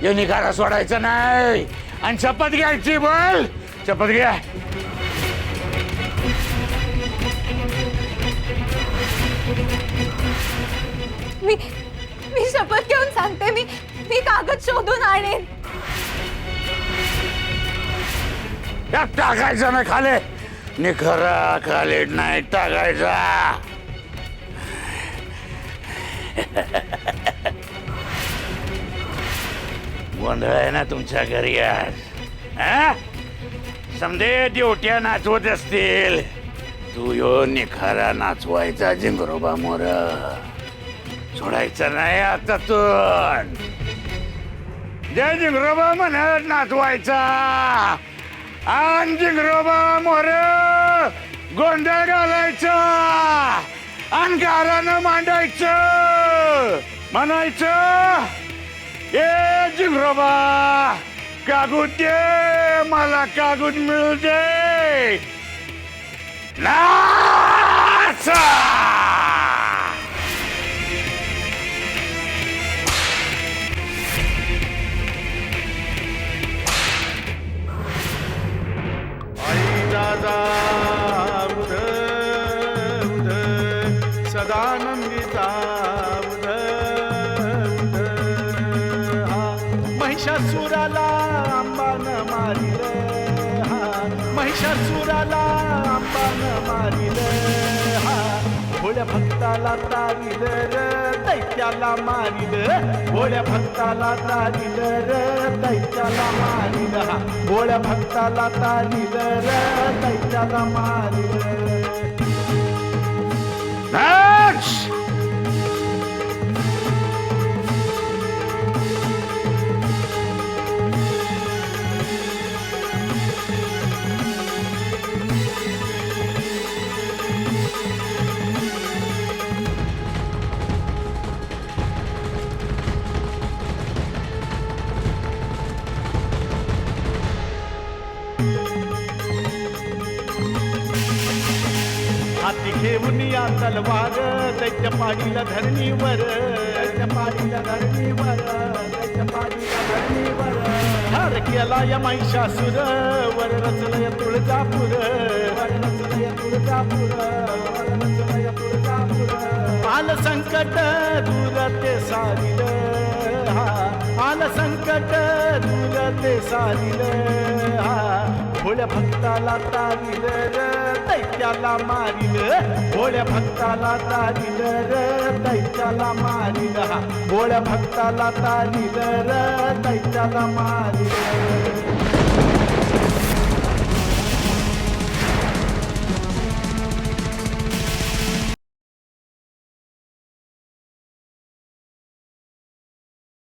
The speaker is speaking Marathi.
यो निखारा सोडायचा नाही आणि शपथ घ्यायची. बोल शपथ घ्या. मी शपथ घेऊन सांगते. मी कागद शोधून आणेन. त्यात टाकायचं नाही खाले. निखरा खाली नाही टाकायचा. गोंधळ आहे ना तुमच्या घरी आज? समजे ड्युट्या नाचवत असतील. तू यो निखारा नाचवायचा जिंगरोबा मोर. सोडायचा नाही आतातून. जय जिंगरोबा म्हणत नाचवायचा. आन जिंगरोबा मोर गोंधळ घालायचा आणि गारानं मांडायचं. म्हणायचं ए जिंगरोबा कागद दे मला. कागद मिळू दे. नाच. उद उद सदानंदीचा उद उद हा महिषासुराला अंबानं मारिल. हा महिषासुराला अंबानं मारिल. हा भोळ्या भक्ताला तारिल र दैत्याला मारिल. भोळ्या भक्ताला तारिल र दैत्याला मारिल. हा भोळ्या भक्ताला तारिल र दैत्याला मारिल. नाच. हाती घेऊन या तलवार दैत्य पाडीला धरणीवर. दैत्य पाडीला धरणीवर. दैत्य पाडीला धरणीवर. ठार केला या महिषासुर वर रचलय तुळजापूर. वर रचलय तुळजापूर. वर रचलय तुळजापूर. आल संकट दूर ते सारिल. हा आल संकट दूर ते सारिल. हा भोळ्या भक्ताला तारिल र दैत्याला मारिल. भोळ्या भक्ताला तारिल र दैत्याला मारिल. हा भोळ्या भक्ताला तारिल र दैत्याला मारिल.